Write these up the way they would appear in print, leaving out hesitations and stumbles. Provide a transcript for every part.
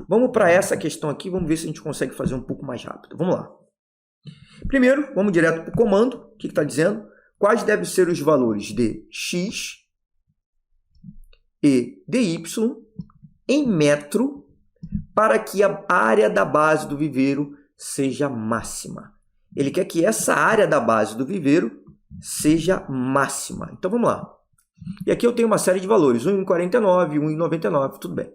Vamos para essa questão aqui, vamos ver se a gente consegue fazer um pouco mais rápido. Vamos lá. Primeiro, vamos direto para o comando. O que está dizendo? Quais devem ser os valores de x e de y em metro para que a área da base do viveiro seja máxima. Ele quer que essa área da base do viveiro seja máxima. Então, vamos lá. E aqui eu tenho uma série de valores, 1,49, 1,99, tudo bem.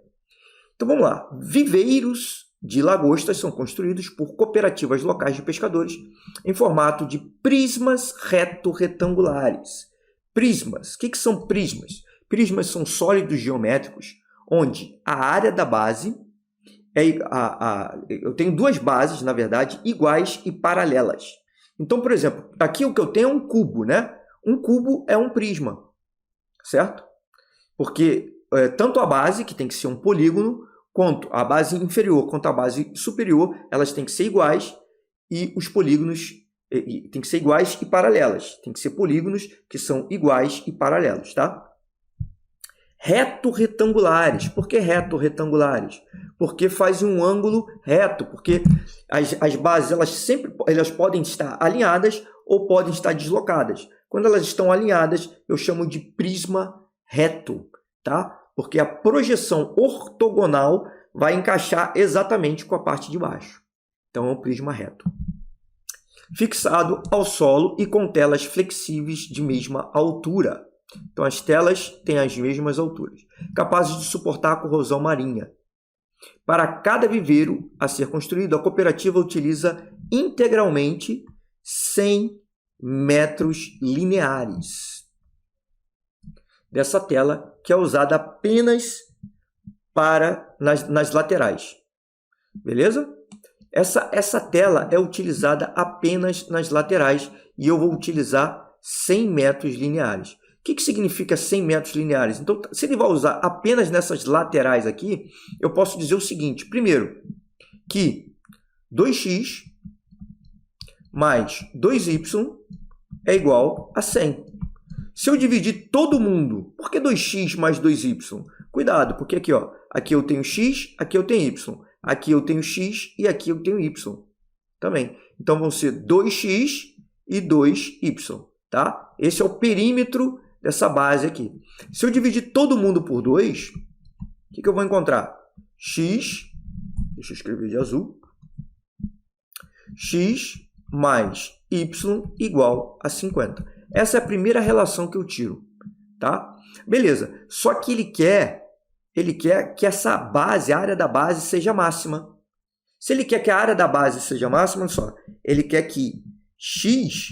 Então, vamos lá. Viveiros de lagostas são construídos por cooperativas locais de pescadores em formato de prismas reto-retangulares. Prismas. O que são prismas? Prismas são sólidos geométricos onde a área da base eu tenho duas bases, na verdade, iguais e paralelas. Então, por exemplo, aqui o que eu tenho é um cubo, né? Um cubo é um prisma, certo? Porque tanto a base, que tem que ser um polígono, quanto a base inferior, quanto a base superior, elas têm que ser iguais e os polígonos têm que ser iguais e paralelas. Tem que ser polígonos que são iguais e paralelos, tá? Reto-retangulares. Por que reto-retangulares? Porque faz um ângulo reto, porque as bases elas podem estar alinhadas ou podem estar deslocadas. Quando elas estão alinhadas, eu chamo de prisma reto, tá? Porque a projeção ortogonal vai encaixar exatamente com a parte de baixo. Então, é um prisma reto. Fixado ao solo e com telas flexíveis de mesma altura. Então, as telas têm as mesmas alturas, capazes de suportar a corrosão marinha. Para cada viveiro a ser construído, a cooperativa utiliza integralmente 100 metros lineares dessa tela, que é usada apenas nas laterais. Beleza? Essa tela é utilizada apenas nas laterais e eu vou utilizar 100 metros lineares. O que significa 100 metros lineares? Então, se ele vai usar apenas nessas laterais aqui, eu posso dizer o seguinte. Primeiro, que 2x mais 2y é igual a 100. Se eu dividir todo mundo, por que 2x mais 2y? Cuidado, porque aqui, ó, aqui eu tenho x, aqui eu tenho y. Aqui eu tenho x e aqui eu tenho y também. Então, vão ser 2x e 2y, tá? Esse é o perímetro dessa base aqui. Se eu dividir todo mundo por 2, o que eu vou encontrar? X, deixa eu escrever de azul, x mais y igual a 50. Essa é a primeira relação que eu tiro, tá? Beleza, só que ele quer que essa base, a área da base, seja máxima. Se ele quer que a área da base seja máxima, olha só, ele quer que x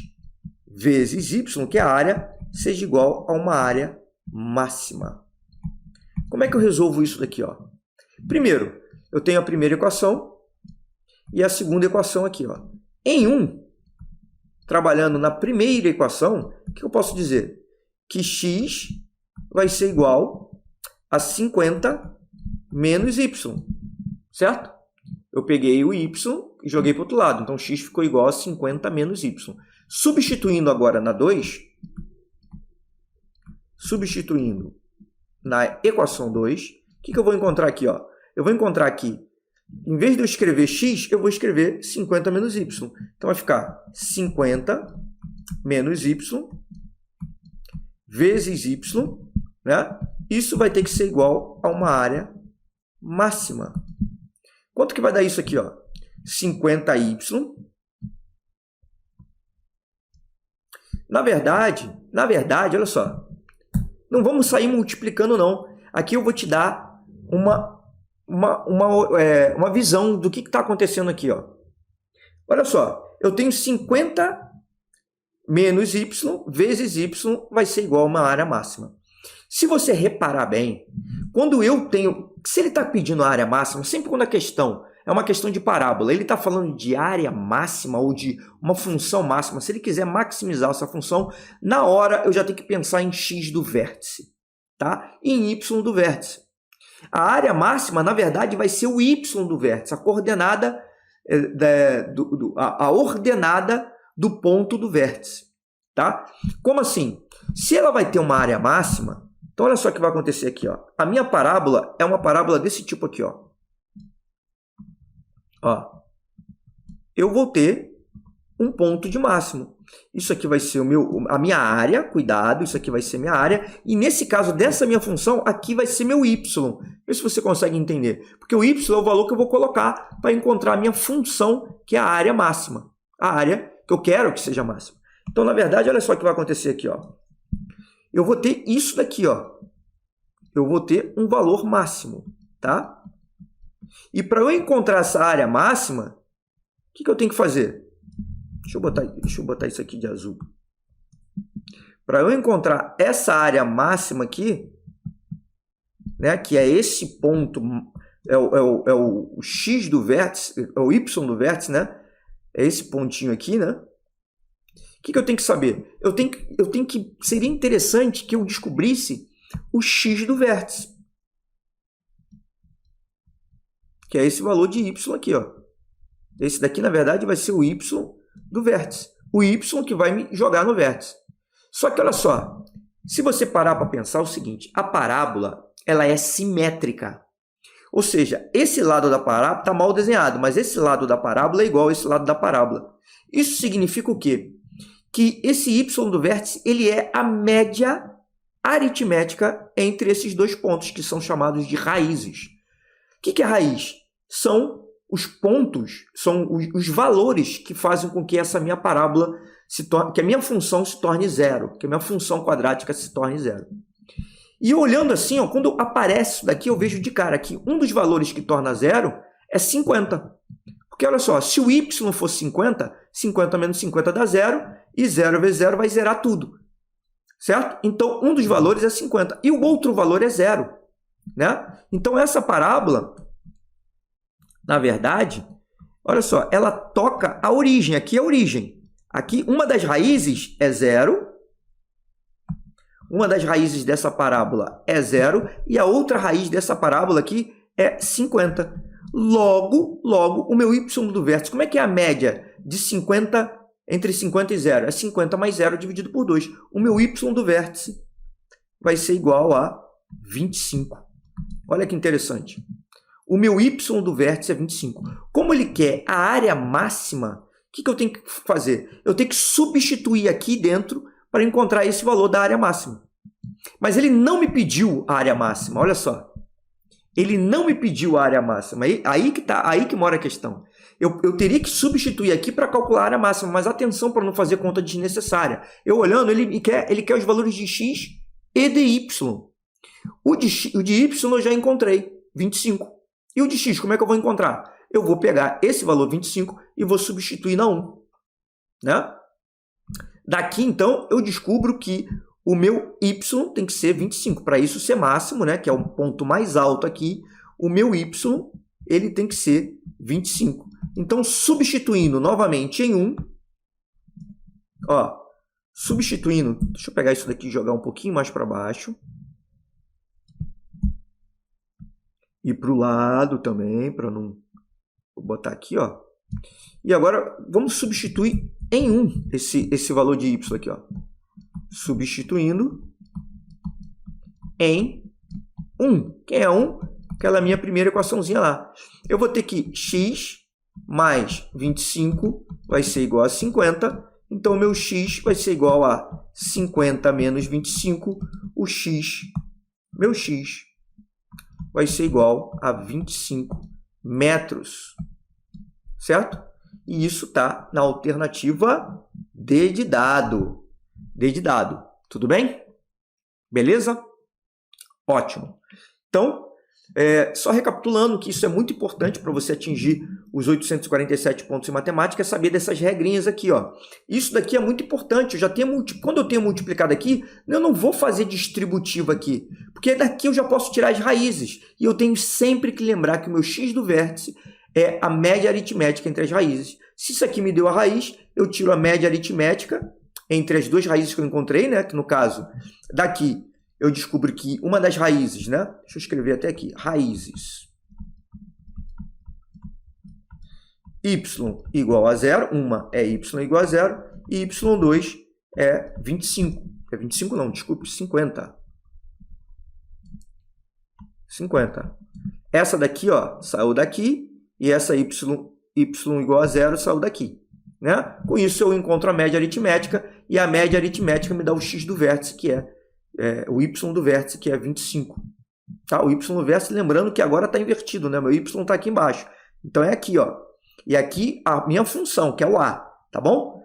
vezes y, que é a área, seja igual a uma área máxima. Como é que eu resolvo isso daqui, ó? Primeiro, eu tenho a primeira equação e a segunda equação aqui, ó. Trabalhando na primeira equação, o que eu posso dizer? Que x vai ser igual a 50 menos y, certo? Eu peguei o y e joguei para o outro lado, então x ficou igual a 50 menos y. Substituindo agora na 2, substituindo na equação 2, o que eu vou encontrar aqui? Ó? Eu vou encontrar aqui, em vez de eu escrever x, eu vou escrever 50 menos y. Então, vai ficar 50 menos y vezes y, né? Isso vai ter que ser igual a uma área máxima. Quanto que vai dar isso aqui? Ó? 50y. Na verdade, olha só, não vamos sair multiplicando, não. Aqui eu vou te dar uma visão do que está acontecendo aqui. Ó. Olha só, eu tenho 50 menos y vezes y vai ser igual a uma área máxima. Se você reparar bem, quando eu tenho... Se ele está pedindo a área máxima, sempre quando a questão é uma questão de parábola, ele está falando de área máxima ou de uma função máxima, se ele quiser maximizar essa função, na hora eu já tenho que pensar em x do vértice, tá? E em y do vértice. A área máxima, na verdade, vai ser o y do vértice, a coordenada, a ordenada do ponto do vértice, tá? Como assim? Se ela vai ter uma área máxima, então olha só o que vai acontecer aqui, ó. A minha parábola é uma parábola desse tipo aqui, ó. ó, eu vou ter um ponto de máximo. Isso aqui vai ser a minha área, cuidado, isso aqui vai ser minha área, e nesse caso dessa minha função, aqui vai ser meu y. Vê se você consegue entender. Porque o y é o valor que eu vou colocar para encontrar a minha função, que é a área máxima. A área que eu quero que seja máxima. Então, na verdade, olha só o que vai acontecer aqui, ó. Eu vou ter isso daqui, ó. Eu vou ter um valor máximo, tá? E para eu encontrar essa área máxima, o que eu tenho que fazer? Deixa eu botar isso aqui de azul. Para eu encontrar essa área máxima aqui, né, que é esse ponto, é o x do vértice, é o y do vértice, né? É esse pontinho aqui, né? O que eu tenho que saber? Seria interessante que eu descobrisse o x do vértice, que é esse valor de y aqui, ó. Esse daqui, na verdade, vai ser o y do vértice. O y que vai me jogar no vértice. Só que, olha só, se você parar para pensar o seguinte, a parábola, ela é simétrica. Ou seja, esse lado da parábola está mal desenhado, mas esse lado da parábola é igual a esse lado da parábola. Isso significa o quê? Que esse y do vértice, ele é a média aritmética entre esses dois pontos, que são chamados de raízes. O que é raiz? São os pontos, são os valores que fazem com que essa minha parábola que a minha função se torne zero, que a minha função quadrática se torne zero. E olhando assim, ó, quando aparece isso daqui, eu vejo de cara que um dos valores que torna zero é 50. Porque olha só, se o y for 50, 50 menos 50 dá zero, e 0 vezes 0 vai zerar tudo. Certo? Então, um dos valores é 50, e o outro valor é zero. Né? Então, essa parábola, na verdade, olha só, ela toca a origem. Aqui é a origem. Aqui, uma das raízes é zero. Uma das raízes dessa parábola é zero. E a outra raiz dessa parábola aqui é 50. Logo, o meu y do vértice, como é que é a média de 50 entre 50 e 0? É 50 mais 0 dividido por 2. O meu y do vértice vai ser igual a 25. Olha que interessante. O meu y do vértice é 25. Como ele quer a área máxima, o que eu tenho que fazer? Eu tenho que substituir aqui dentro para encontrar esse valor da área máxima. Mas ele não me pediu a área máxima, olha só. Ele não me pediu a área máxima. Aí que mora a questão. Eu teria que substituir aqui para calcular a área máxima, mas atenção para não fazer conta desnecessária. Eu olhando, ele quer os valores de x e de y. O de y eu já encontrei, 25. E o de x, como é que eu vou encontrar? Eu vou pegar esse valor 25 e vou substituir na 1. Né? Daqui, então, eu descubro que o meu y tem que ser 25. Para isso ser máximo, né, que é o ponto mais alto aqui, o meu y ele tem que ser 25. Então, substituindo novamente em 1, ó, substituindo, deixa eu pegar isso daqui e jogar um pouquinho mais para baixo. E para o lado também, para não... Vou botar aqui, ó. E agora, vamos substituir em 1 esse valor de y aqui, ó. Substituindo em 1. Quem é 1? Aquela minha primeira equaçãozinha lá. Eu vou ter que x mais 25 vai ser igual a 50. Então, o meu x vai ser igual a 50 menos 25. O x, meu x, vai ser igual a 25 metros. Certo? E isso está na alternativa D de dado. D de dado. Tudo bem? Beleza? Ótimo. Então, só recapitulando que isso é muito importante para você atingir os 847 pontos em matemática, é saber dessas regrinhas aqui, ó. Isso daqui é muito importante. Quando eu tenho multiplicado aqui, eu não vou fazer distributivo aqui, porque daqui eu já posso tirar as raízes. E eu tenho sempre que lembrar que o meu x do vértice é a média aritmética entre as raízes. Se isso aqui me deu a raiz, eu tiro a média aritmética entre as duas raízes que eu encontrei, né? Que no caso, daqui eu descubro que uma das raízes, né? Deixa eu escrever até aqui, raízes. Y igual a 0, uma é y igual a 0, e y2 é 25. É 25 não, desculpe, 50. 50. Essa daqui, ó, saiu daqui, e essa y y igual a 0 saiu daqui. Né? Com isso eu encontro a média aritmética, e a média aritmética me dá o x do vértice, que é o y do vértice, que é 25. Tá? O y do vértice, lembrando que agora está invertido, né? Meu y está aqui embaixo. Então é aqui, ó. E aqui a minha função, que é o a, tá bom?